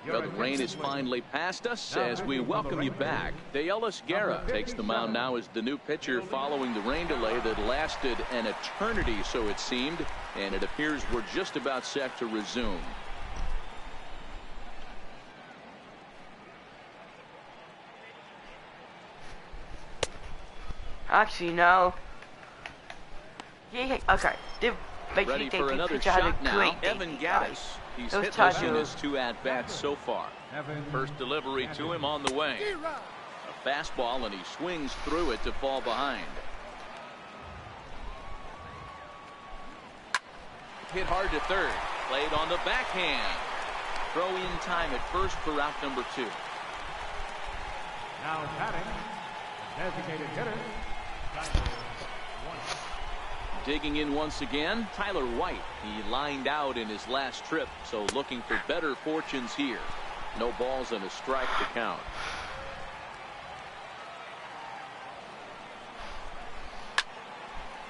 Well, the rain is finally past us as we welcome you back. Deolis Guerra takes the mound now as the new pitcher following the rain delay that lasted an eternity, so it seemed, and it appears we're just about set to resume. Actually, no. Yeah, okay. Ready for another shot now, Evan Gattis. He's hitless in his 2 at-bats so far. First delivery to him on the way. A fastball, and he swings through it to fall behind. Hit hard to third. Played on the backhand. Throw in time at first for out number 2. Now batting, designated hitter, number 1. Digging in once again, Tyler White. He lined out in his last trip, so looking for better fortunes here. No balls and a strike to count.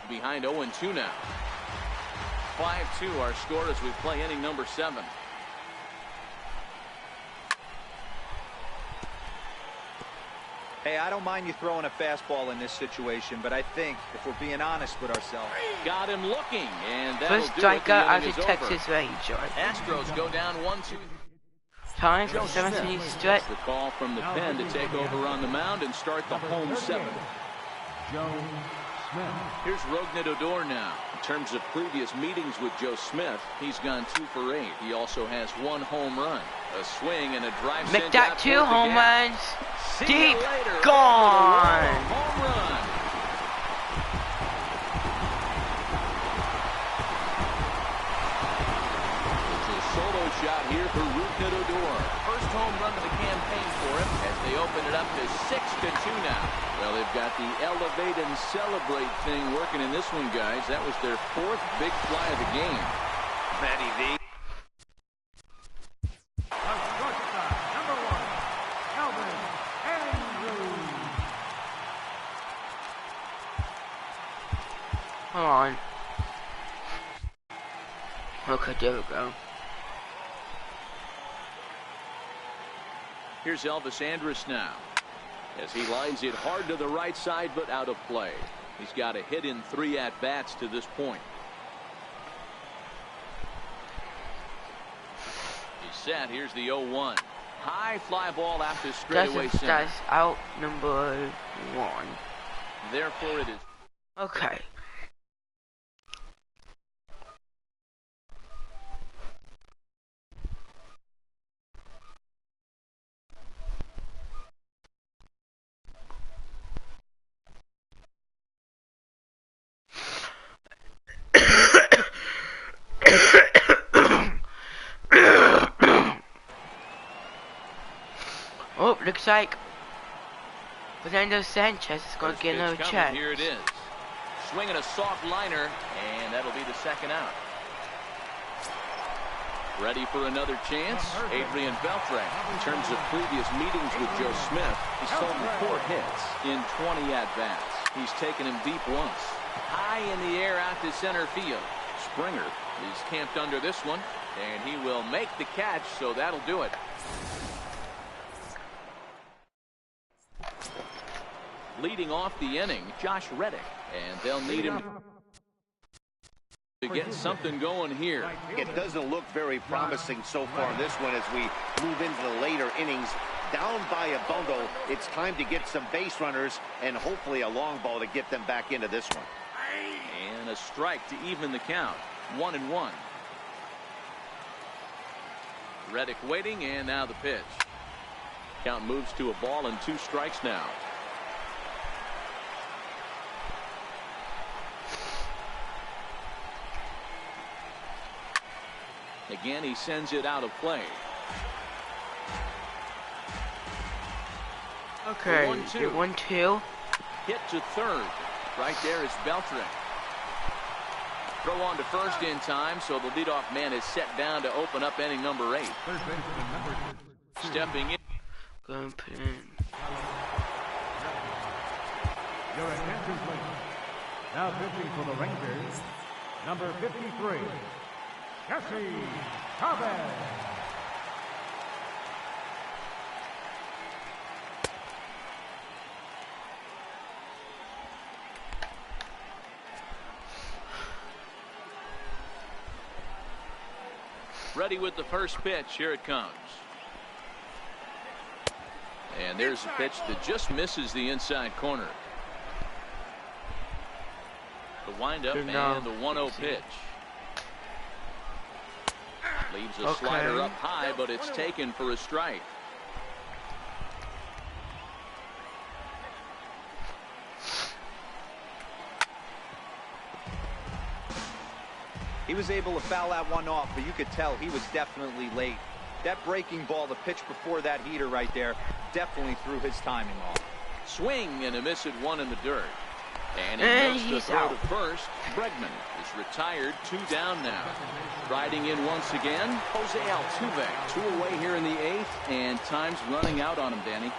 Behind 0-2 now. 5-2 our score as we play inning number 7. Hey, I don't mind you throwing a fastball in this situation, but I think if we're being honest with ourselves. Got him looking, and that'll First do it. strikeout The as inning a is Texas over. Ranger. Astros go down 1-2. Time for 17 stretch. The call from the pen to take over on the mound and start the home 7. Joe Smith. Here's Rougned Odor now. In terms of previous meetings with Joe Smith, he's gone 2 for 8. He also has 1 home run. A swing and a drive Make sent that out 2 toward the home gap. runs. See Deep. you later. Gone. Home run. It's a solo shot here for Rougned Odor. First home run of the campaign for him as they open it up to 6-2 now. Well, they've got the elevate and celebrate thing working in this one, guys. That was their 4th big fly of the game. Matty V. Number 1, Calvin Andrews. Come on. Okay, there we go. Here's Elvis Andrus now as he lines it hard to the right side, but out of play. He's got a hit in 3 at-bats to this point. He's set. Here's the 0-1. High fly ball after straightaway center. That's out number 1. Therefore, it is. Okay. Oh, looks like Fernando Sanchez is going to get another chance. Here it is. Swinging a soft liner, and that'll be the 2nd out. Ready for another chance? Adrian Beltre. In terms of previous meetings with Joe Smith, he's thrown 4 hits in 20 at-bats. He's taken him deep once. High in the air out to center field. Springer is camped under this one, and he will make the catch, so that'll do it. Leading off the inning, Josh Reddick, and they'll need him to get something going here. It doesn't look very promising so far in this one as we move into the later innings. Down by a bundle, it's time to get some base runners and hopefully a long ball to get them back into this one. And a strike to even the count. 1-1. Reddick waiting, and now the pitch. Count moves to a ball and 2 strikes now. Again, he sends it out of play. Okay, 1-2. 1-2. Hit to third. Right there is Beltre. Throw on to first in time, so the leadoff man is set down to open up inning number 8. Third baseman number 2. Stepping in. Going to put in. Your attention, please. Now pitching for the Rangers, number 53, Jesse Chavez. Ready with the first pitch. Here it comes. And there's a pitch that just misses the inside corner. The windup and the 1-0 pitch. Leaves a slider up high, but it's taken for a strike. He was able to foul that one off, but you could tell he was definitely late. That breaking ball, the pitch before that heater right there, definitely threw his timing off. Swing and a miss at 1 in the dirt. And he makes the throw to first. Bregman is retired, 2 down now. Riding in once again, Jose Altuve. 2 away here in the 8th, and time's running out on him, Danny.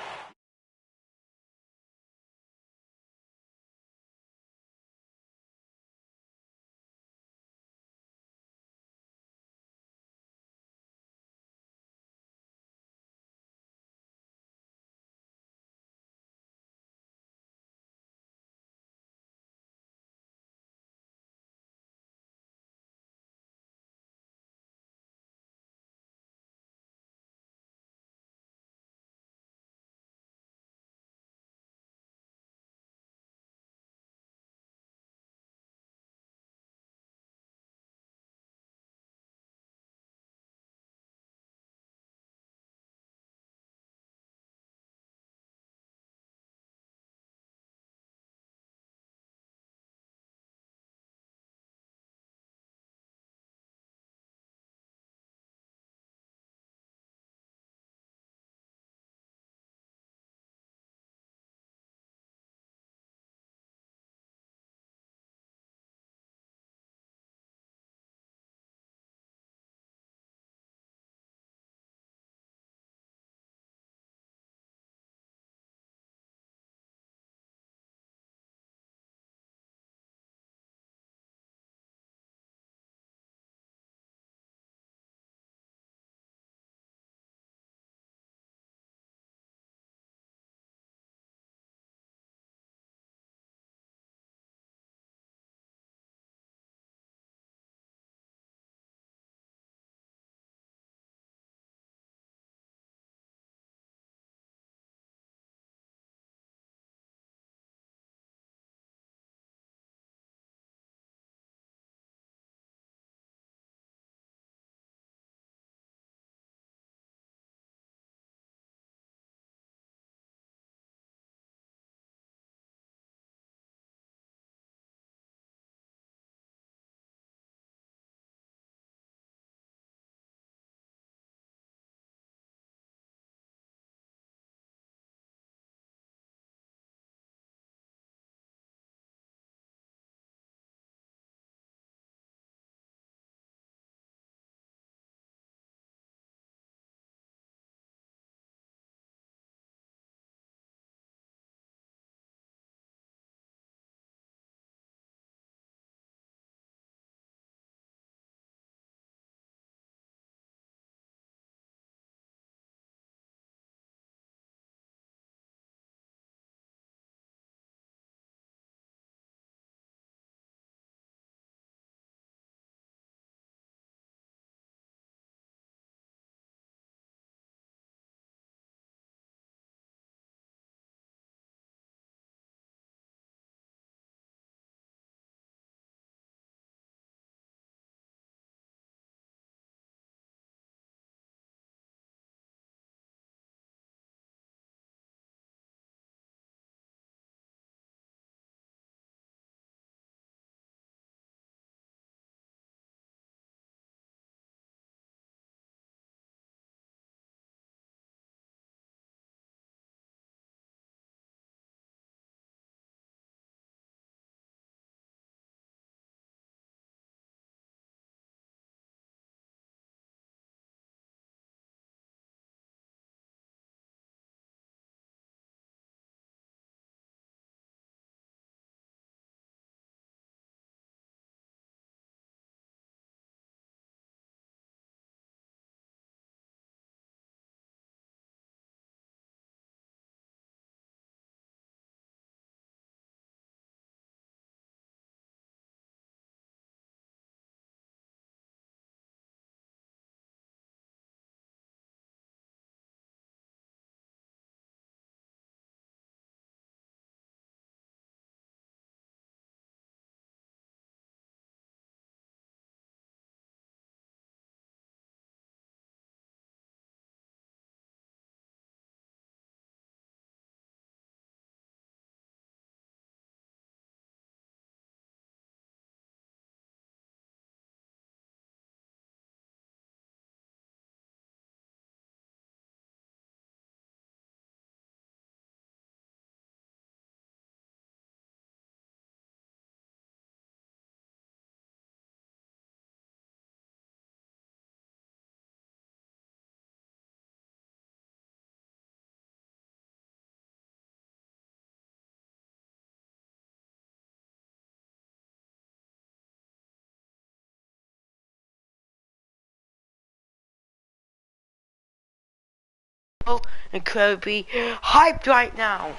and Kirby hyped right now.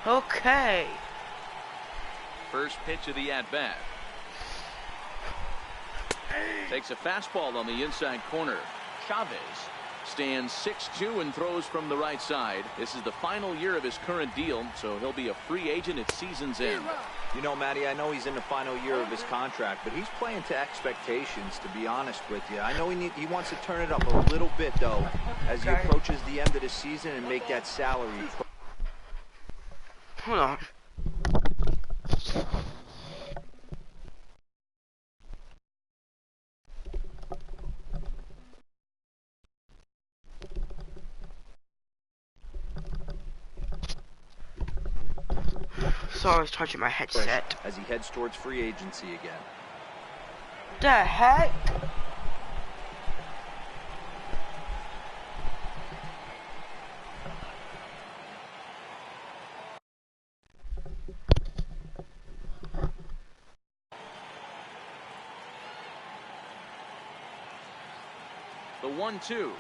Okay. First pitch of the at-bat. Takes a fastball on the inside corner. Chavez stands 6'2" and throws from the right side. This is the final year of his current deal, so he'll be a free agent at season's end. You know, Matty, I know he's in the final year of his contract, but he's playing to expectations, to be honest with you. I know he wants to turn it up a little bit, though, as he approaches the end of the season and make that salary. Hold on. Sorry, I was charging my headset. As he heads towards free agency again. The heck? The 1-2.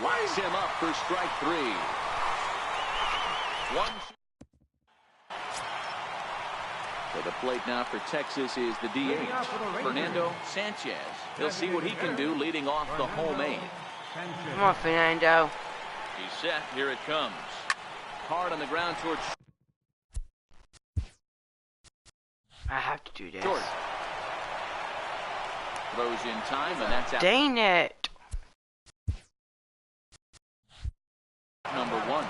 Lines him up for strike 3. 1. To the plate now for Texas is the DH, Fernando Sanchez. He'll see what he can do leading off the home 8. Come on, Fernando. He's set. Here it comes. Hard on the ground towards I have to do this. short. Throws in time, and that's out. Dang it. Number 1.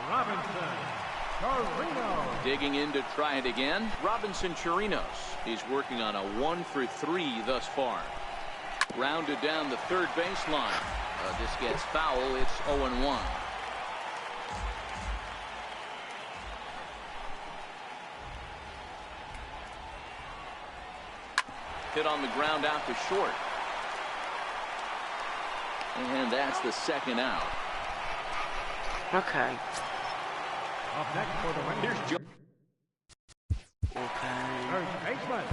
Robinson Chirinos. Digging in to try it again. Robinson Chirinos. He's working on a 1 for 3 thus far. Rounded down the third baseline. This gets foul. It's 0-1. Hit on the ground out to short. And that's the second out. Okay. Up next for the Rangers. Here's Joe. Okay. First baseman.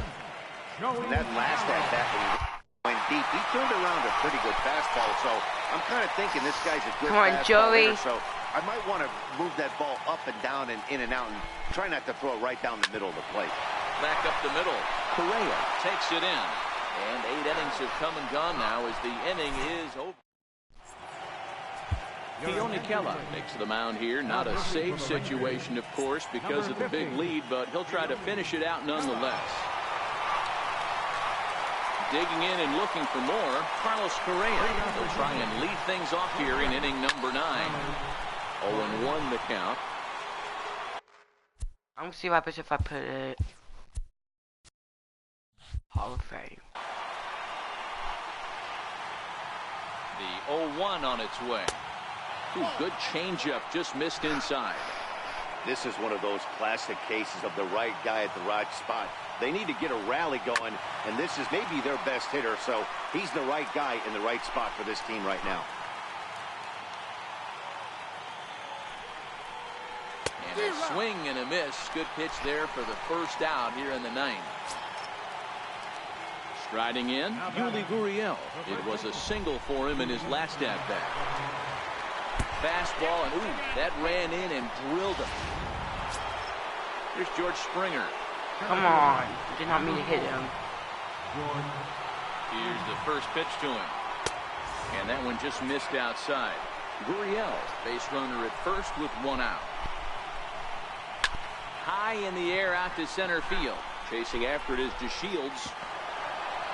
Joey That last at-bat when he went deep, he turned around a pretty good fastball, so I'm kind of thinking this guy's a good Come on, fastball Joey. hitter, so I might want to move that ball up and down and in and out and try not to throw it right down the middle of the plate. Back up the middle. Correa takes it in. And 8 innings have come and gone now as the inning is over. Keone Kela takes the mound here. Not a safe situation, of course, because of the big lead, but he'll try to finish it out nonetheless. Digging in and looking for more, Carlos Correa. He'll try and lead things off here in inning number 9. 0-1 the count. I'm gonna see what happens if I put it Hall of Fame. The 0-1 on its way. Ooh, good changeup, just missed inside. This is one of those classic cases of the right guy at the right spot. They need to get a rally going, and this is maybe their best hitter, so he's the right guy in the right spot for this team right now. And a swing and a miss. Good pitch there for the first out here in the 9th. Striding in, Yuli Gurriel. It was a single for him in his last at-bat. Fastball, and ooh, that ran in and drilled him. Here's George Springer. Come on. Did not mean to hit him. Here's the first pitch to him. And that one just missed outside. Gurriel, base runner at first with 1 out. High in the air out to center field. Chasing after it is DeShields.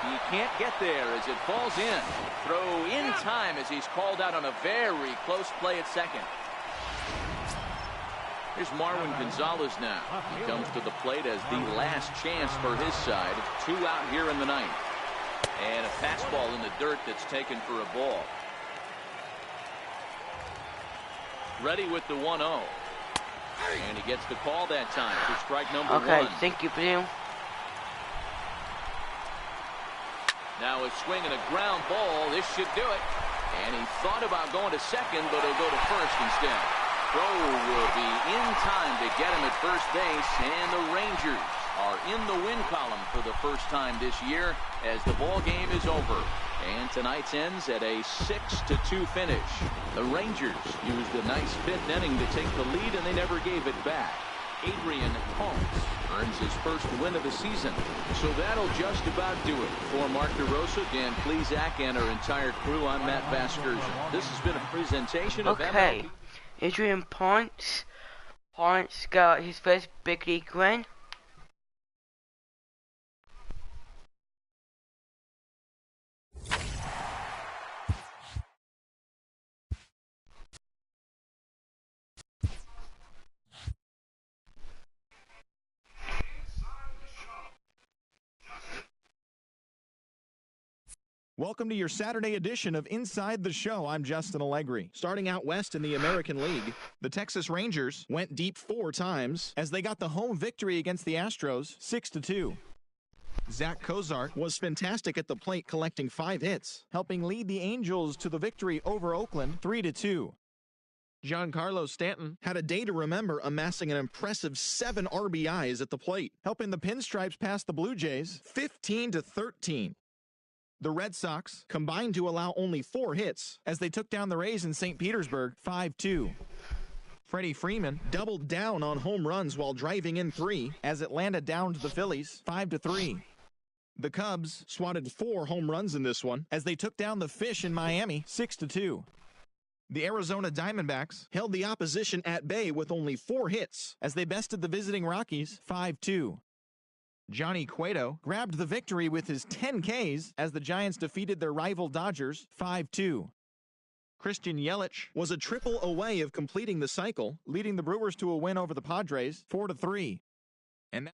He can't get there as it falls in. Throw in time as he's called out on a very close play at second. Here's Marwin Gonzalez now. He comes to the plate as the last chance for his side. 2 out here in the 9th. And a fastball in the dirt that's taken for a ball. Ready with the 1-0. And he gets the call that time for strike number 1. Okay, thank you, Blue. Now a swing and a ground ball. This should do it. And he thought about going to second, but he'll go to first instead. Throw will be in time to get him at first base, and the Rangers are in the win column for the first time this year as the ball game is over. And tonight's ends at a 6-2 finish. The Rangers used a nice fifth inning to take the lead, and they never gave it back. Adrian Ponce earns his first win of the season. So that'll just about do it. For Mark DeRosa, Dan Plesac, and our entire crew, I'm Matt Vasgersian. This has been a presentation of Okay, MLB. Adrian Ponce. Ponce got his first big league win. Welcome to your Saturday edition of Inside the Show. I'm Justin Allegri. Starting out west in the American League, the Texas Rangers went deep 4 times as they got the home victory against the Astros 6-2. Zach Cozart was fantastic at the plate, collecting 5 hits, helping lead the Angels to the victory over Oakland 3-2. Giancarlo Stanton had a day to remember, amassing an impressive 7 RBIs at the plate, helping the Pinstripes pass the Blue Jays 15-13. The Red Sox combined to allow only 4 hits as they took down the Rays in St. Petersburg 5-2. Freddie Freeman doubled down on home runs while driving in 3 as Atlanta downed the Phillies 5-3. The Cubs swatted 4 home runs in this one as they took down the Fish in Miami 6-2. The Arizona Diamondbacks held the opposition at bay with only 4 hits as they bested the visiting Rockies 5-2. Johnny Cueto grabbed the victory with his 10 Ks as the Giants defeated their rival Dodgers 5-2. Christian Yelich was a triple away of completing the cycle, leading the Brewers to a win over the Padres 4-3. And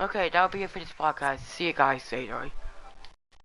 Okay, that'll be it for this podcast. See you guys later.